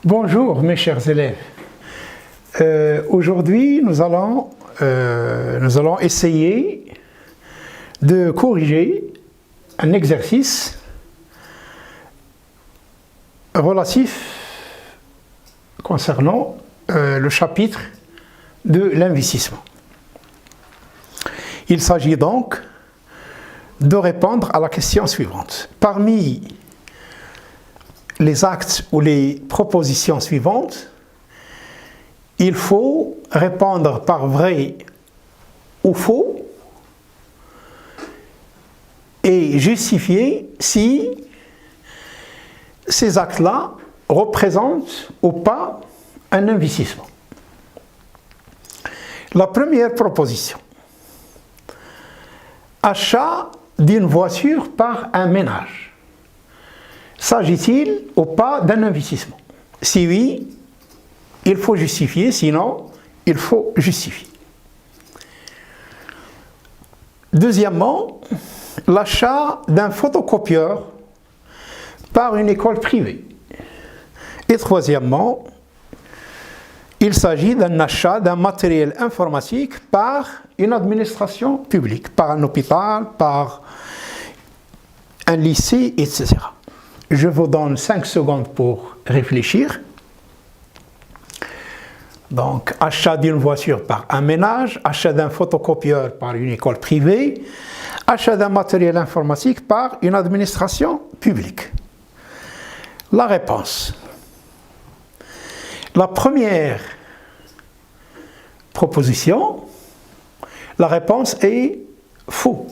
Bonjour mes chers élèves. Aujourd'hui nous allons essayer de corriger un exercice relatif concernant le chapitre de l'investissement. Il s'agit donc de répondre à la question suivante. Parmi les actes ou les propositions suivantes, il faut répondre par vrai ou faux et justifier si ces actes-là représentent ou pas un investissement. La première proposition: achat d'une voiture par un ménage. S'agit-il ou pas d'un investissement? Si oui, il faut justifier, sinon, il faut justifier. Deuxièmement, l'achat d'un photocopieur par une école privée. Et troisièmement, il s'agit d'un achat d'un matériel informatique par une administration publique, par un hôpital, par un lycée, etc. Je vous donne 5 secondes pour réfléchir. Donc, achat d'une voiture par un ménage, achat d'un photocopieur par une école privée, achat d'un matériel informatique par une administration publique. La réponse. La première proposition, la réponse est faux.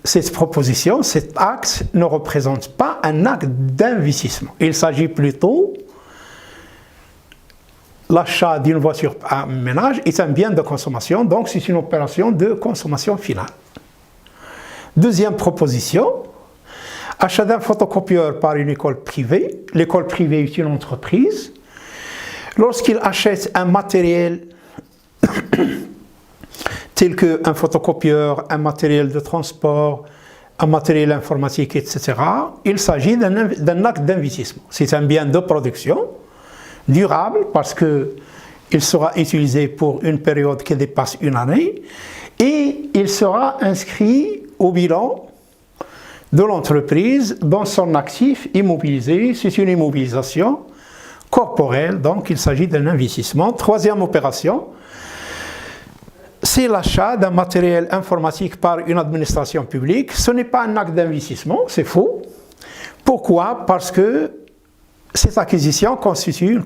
Cette proposition, cet acte ne représente pas un acte d'investissement. Il s'agit plutôt, l'achat d'une voiture à ménage est un bien de consommation, donc c'est une opération de consommation finale. Deuxième proposition, achat d'un photocopieur par une école privée. L'école privée est une entreprise. Lorsqu'il achète un matériel tel qu'un photocopieur, un matériel de transport, un matériel informatique, etc., il s'agit d'un acte d'investissement. C'est un bien de production durable parce qu'il sera utilisé pour une période qui dépasse une année et il sera inscrit au bilan de l'entreprise dans son actif immobilisé. C'est une immobilisation corporelle, donc il s'agit d'un investissement. Troisième opération, c'est l'achat d'un matériel informatique par une administration publique. Ce n'est pas un acte d'investissement, c'est faux. Pourquoi? Parce que cette acquisition constitue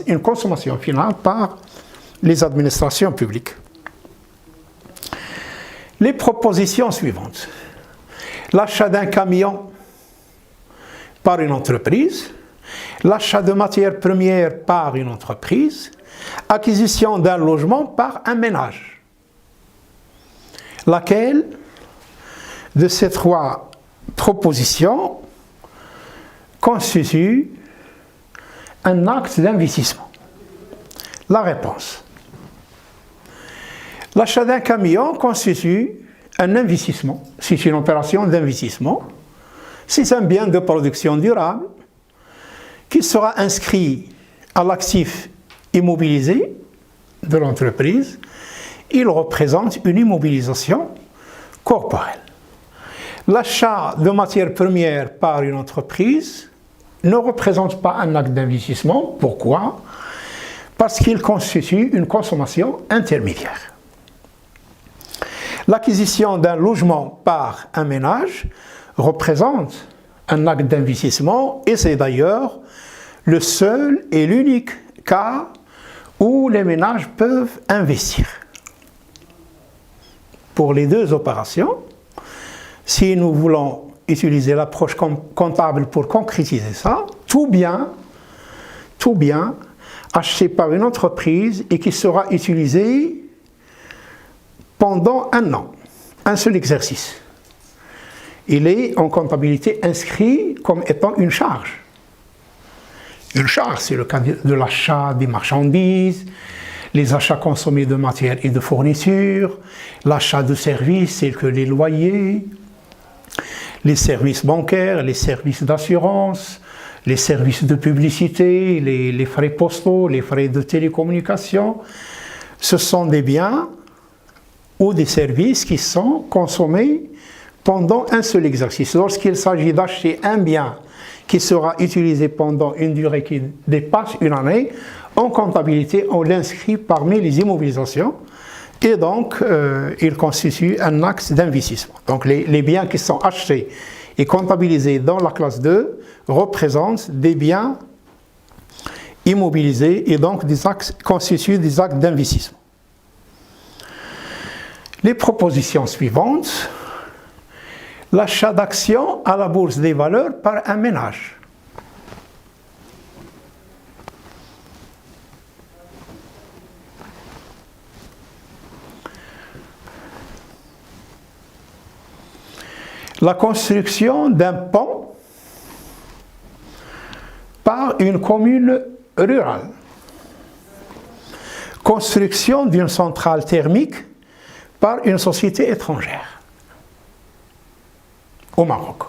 une consommation finale par les administrations publiques. Les propositions suivantes. L'achat d'un camion par une entreprise, l'achat de matières premières par une entreprise, acquisition d'un logement par un ménage. Laquelle de ces trois propositions constitue un acte d'investissement? La réponse. L'achat d'un camion constitue un investissement. C'est une opération d'investissement. C'est un bien de production durable qui sera inscrit à l'actif immobilisé de l'entreprise. Il représente une immobilisation corporelle. L'achat de matières premières par une entreprise ne représente pas un acte d'investissement. Pourquoi? Parce qu'il constitue une consommation intermédiaire. L'acquisition d'un logement par un ménage représente un acte d'investissement et c'est d'ailleurs le seul et l'unique cas où les ménages peuvent investir. Pour les deux opérations, si nous voulons utiliser l'approche comptable pour concrétiser ça, tout bien acheté par une entreprise et qui sera utilisé pendant un an, un seul exercice. Il est en comptabilité inscrit comme étant une charge. Une charge, c'est le cas de l'achat des marchandises, les achats consommés de matières et de fournitures, l'achat de services tels que les loyers, les services bancaires, les services d'assurance, les services de publicité, les frais postaux, les frais de télécommunication, ce sont des biens ou des services qui sont consommés pendant un seul exercice. Lorsqu'il s'agit d'acheter un bien qui sera utilisé pendant une durée qui dépasse une année, en comptabilité, on l'inscrit parmi les immobilisations et donc il constitue un axe d'investissement. Donc les biens qui sont achetés et comptabilisés dans la classe 2 représentent des biens immobilisés et donc constituent des actes d'investissement. Les propositions suivantes. L'achat d'actions à la bourse des valeurs par un ménage. La construction d'un pont par une commune rurale. Construction d'une centrale thermique par une société étrangère au Maroc.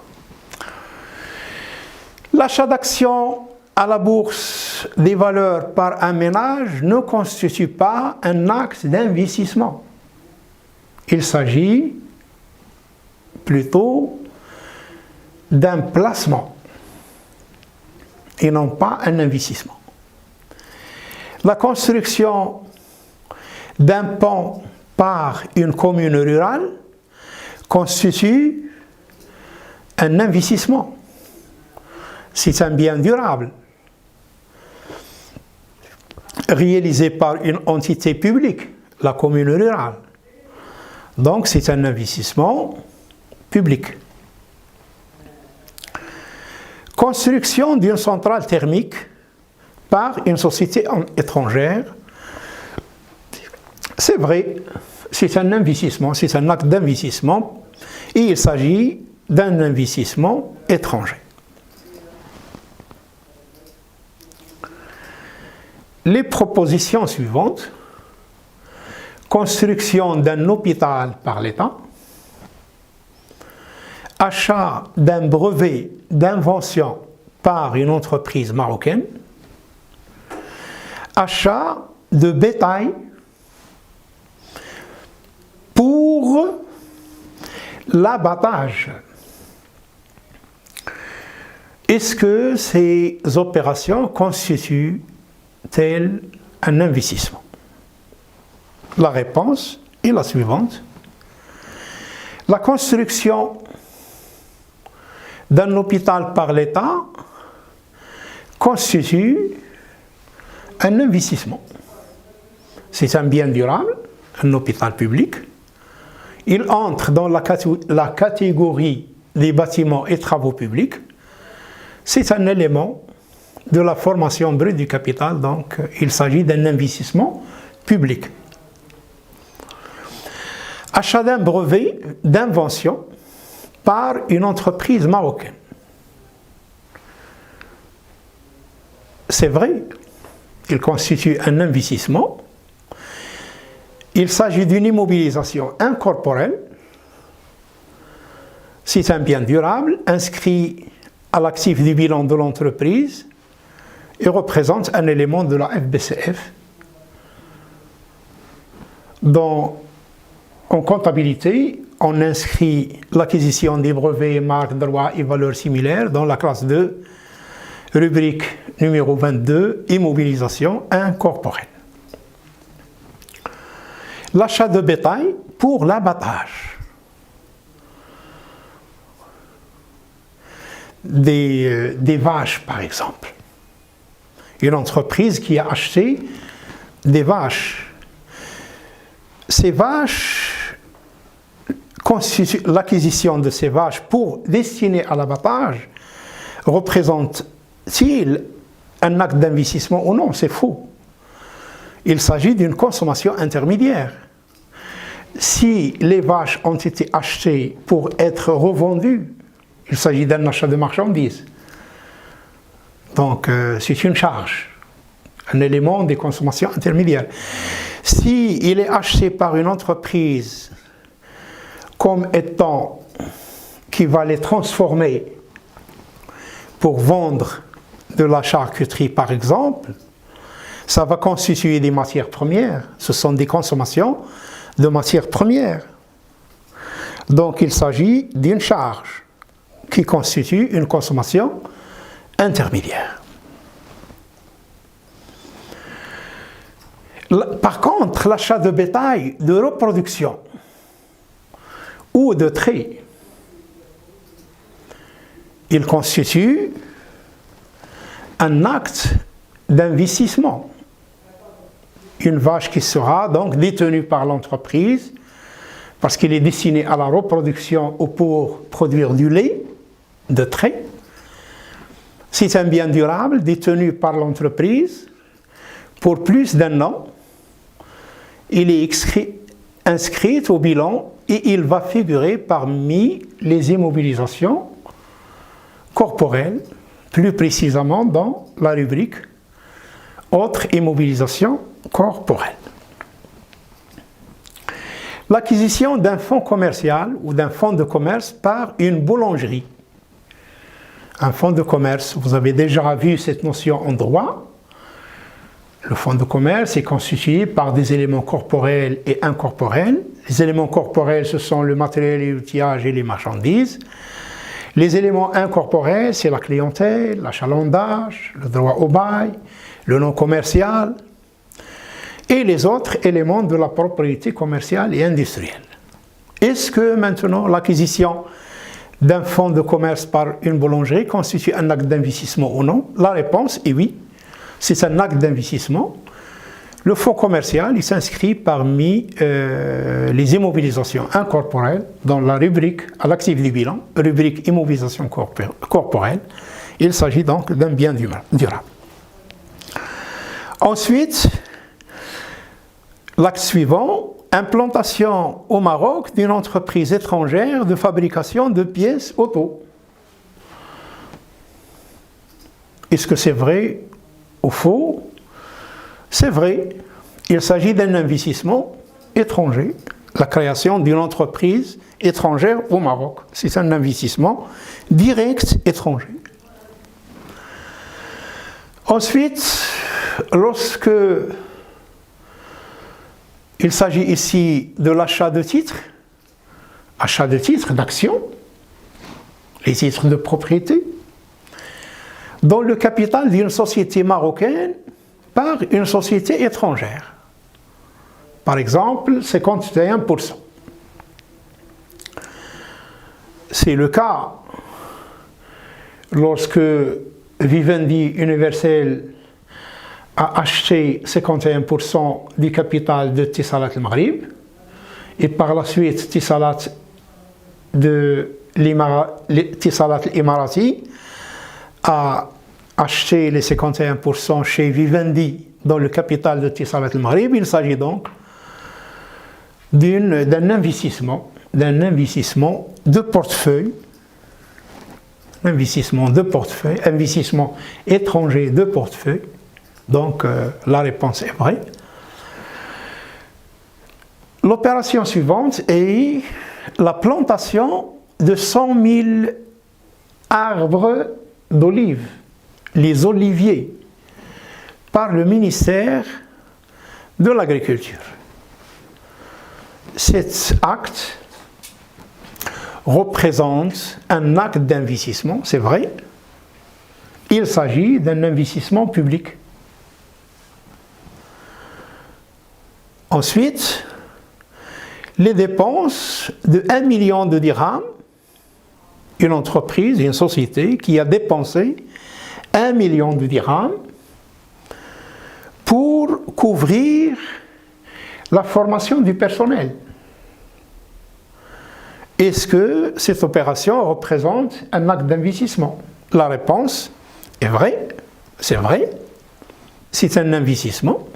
L'achat d'actions à la bourse des valeurs par un ménage ne constitue pas un acte d'investissement. Il s'agit plutôt d'un placement et non pas un investissement. La construction d'un pont par une commune rurale constitue un investissement. C'est un bien durable réalisé par une entité publique, la commune rurale. Donc c'est un investissement public. Construction d'une centrale thermique par une société étrangère. C'est vrai, c'est un investissement, c'est un acte d'investissement et il s'agit d'un investissement étranger. Les propositions suivantes. Construction d'un hôpital par l'État. Achat d'un brevet d'invention par une entreprise marocaine. Achat de bétail pour l'abattage. Est-ce que ces opérations constituent-elles un investissement? La réponse est la suivante. La construction d'un hôpital par l'État constitue un investissement. C'est un bien durable, un hôpital public. Il entre dans la catégorie des bâtiments et travaux publics. C'est un élément de la formation brute du capital, donc il s'agit d'un investissement public. Achat d'un brevet d'invention par une entreprise marocaine. C'est vrai, il constitue un investissement. Il s'agit d'une immobilisation incorporelle. C'est un bien durable inscrit à l'actif du bilan de l'entreprise et représente un élément de la FBCF. En comptabilité, on inscrit l'acquisition des brevets, marques, droits et valeurs similaires dans la classe 2, rubrique numéro 22, immobilisation incorporelle. L'achat de bétail pour l'abattage. Des vaches, par exemple. Une entreprise qui a acheté des vaches. Ces vaches, l'acquisition de ces vaches pour destiner à l'abattage, représente-t-il un acte d'investissement ou non? C'est faux. Il s'agit d'une consommation intermédiaire. Si les vaches ont été achetées pour être revendues, il s'agit d'un achat de marchandises. Donc, c'est une charge, un élément de consommation intermédiaire. Si il est acheté par une entreprise comme étant qui va les transformer pour vendre de la charcuterie par exemple, ça va constituer des matières premières. Ce sont des consommations de matières premières. Donc il s'agit d'une charge qui constitue une consommation intermédiaire. Par contre, l'achat de bétail de reproduction ou de trait, il constitue un acte d'investissement. Une vache qui sera donc détenue par l'entreprise parce qu'il est destiné à la reproduction ou pour produire du lait de trait. C'est un bien durable détenu par l'entreprise pour plus d'un an. Il est inscrit au bilan et il va figurer parmi les immobilisations corporelles, plus précisément dans la rubrique autres immobilisations corporelles. L'acquisition d'un fonds commercial ou d'un fonds de commerce par une boulangerie. Un fonds de commerce, vous avez déjà vu cette notion en droit. Le fonds de commerce est constitué par des éléments corporels et incorporels. Les éléments corporels, ce sont le matériel et l'outillage et les marchandises. Les éléments incorporels, c'est la clientèle, l'achalandage, le droit au bail, le nom commercial et les autres éléments de la propriété commerciale et industrielle. Est-ce que maintenant l'acquisition d'un fonds de commerce par une boulangerie constitue un acte d'investissement ou non? La réponse est oui. C'est un acte d'investissement. Le fonds commercial, il s'inscrit parmi les immobilisations incorporelles dans la rubrique à l'actif du bilan, rubrique immobilisation corporelle. Il s'agit donc d'un bien durable. Ensuite, l'acte suivant, implantation au Maroc d'une entreprise étrangère de fabrication de pièces auto. Est-ce que c'est vrai ou faux? C'est vrai. Il s'agit d'un investissement étranger, la création d'une entreprise étrangère au Maroc. C'est un investissement direct étranger. Ensuite, lorsque il s'agit ici de l'achat de titres, d'actions, les titres de propriété, dans le capital d'une société marocaine par une société étrangère. Par exemple, 51%. C'est le cas lorsque Vivendi Universel a acheté 51% du capital de Tissalat al-Maghrib et par la suite Tissalat al-Imarati a acheté les 51% chez Vivendi dans le capital de Tissalat al-Maghrib. Il s'agit donc d'un investissement de portefeuille, investissement étranger de portefeuille. Donc la réponse est vraie. L'opération suivante est la plantation de 100 000 arbres d'olives, les oliviers, par le ministère de l'Agriculture. Cet acte représente un acte d'investissement, c'est vrai. Il s'agit d'un investissement public. Ensuite, les dépenses de 1 million de dirhams, une entreprise, une société qui a dépensé 1 million de dirhams pour couvrir la formation du personnel. Est-ce que cette opération représente un acte d'investissement? La réponse est vraie, c'est vrai, c'est un investissement.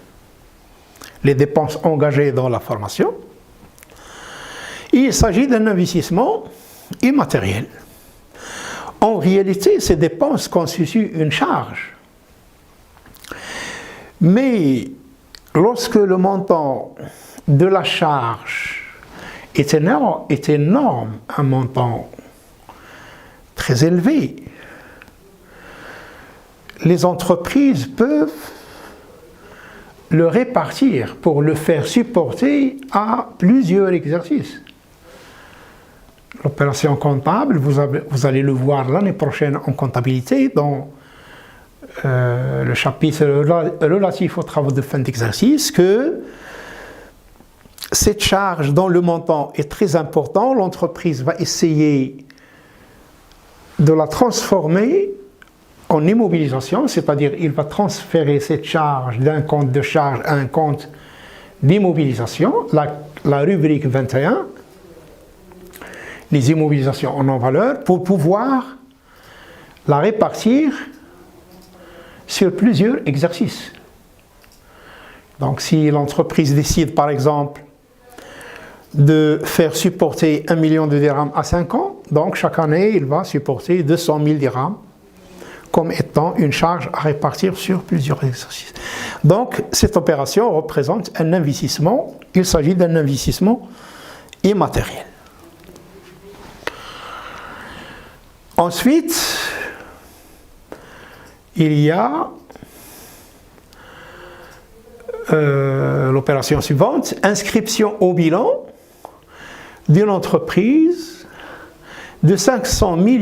Les dépenses engagées dans la formation. Il s'agit d'un investissement immatériel. En réalité, ces dépenses constituent une charge. Mais lorsque le montant de la charge est énorme, un montant très élevé, les entreprises peuvent le répartir pour le faire supporter à plusieurs exercices. L'opération comptable, vous allez le voir l'année prochaine en comptabilité, dans le chapitre relatif aux travaux de fin d'exercice, que cette charge dont le montant est très important, l'entreprise va essayer de la transformer en immobilisation, c'est-à-dire il va transférer cette charge d'un compte de charge à un compte d'immobilisation, la rubrique 21, les immobilisations en non-valeur, pour pouvoir la répartir sur plusieurs exercices. Donc si l'entreprise décide par exemple de faire supporter 1 million de dirhams à 5 ans, donc chaque année il va supporter 200 000 dirhams comme étant une charge à répartir sur plusieurs exercices. Donc cette opération représente un investissement, il s'agit d'un investissement immatériel. Ensuite, il y a l'opération suivante, inscription au bilan d'une entreprise de 500 000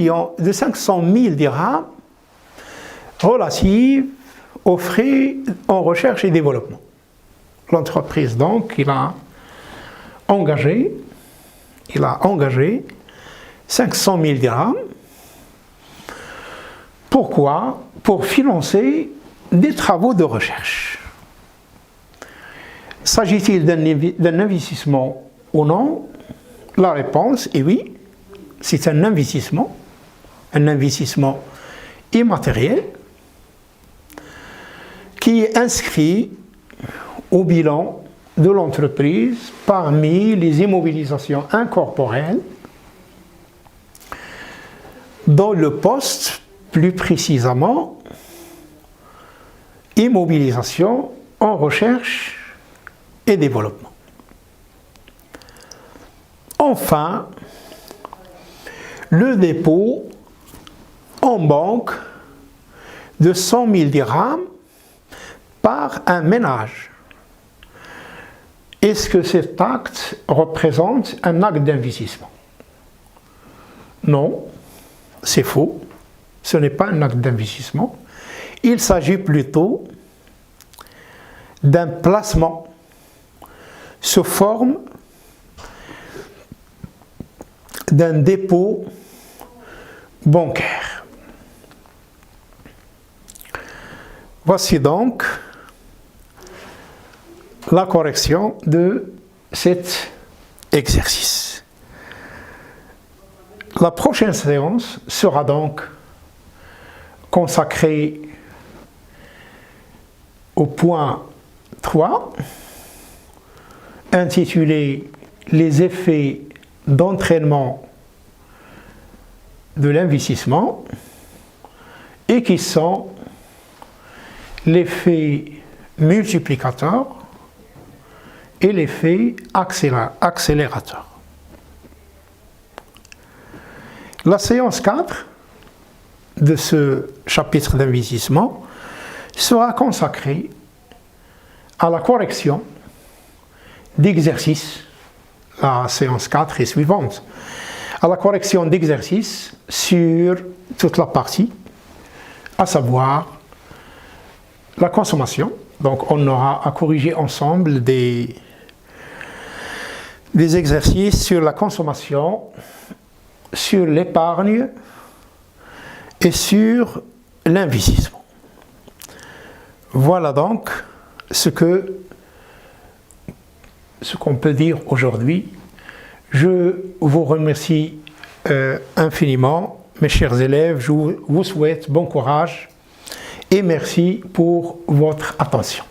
dirhams relative aux frais en recherche et développement. L'entreprise, donc, il a engagé 500 000 dirhams. Pourquoi? Pour financer des travaux de recherche. S'agit-il d'un investissement ou non? La réponse est oui, c'est un investissement immatériel qui est inscrit au bilan de l'entreprise parmi les immobilisations incorporelles dans le poste, plus précisément, immobilisation en recherche et développement. Enfin, le dépôt en banque de 100 000 dirhams par un ménage. Est-ce que cet acte représente un acte d'investissement? Non, c'est faux. Ce n'est pas un acte d'investissement. Il s'agit plutôt d'un placement sous forme d'un dépôt bancaire. Voici donc la correction de cet exercice. La prochaine séance sera donc consacrée au point 3, intitulé « Les effets d'entraînement de l'investissement » et qui sont l'effet multiplicateur et l'effet accélérateur. La séance 4 de ce chapitre d'investissement sera consacrée à la correction d'exercices. La séance 4 est suivante. À la correction d'exercices sur toute la partie, à savoir la consommation. Donc on aura à corriger ensemble des exercices sur la consommation, sur l'épargne et sur l'investissement. Voilà donc ce qu'on peut dire aujourd'hui. Je vous remercie infiniment, mes chers élèves. Je vous souhaite bon courage et merci pour votre attention.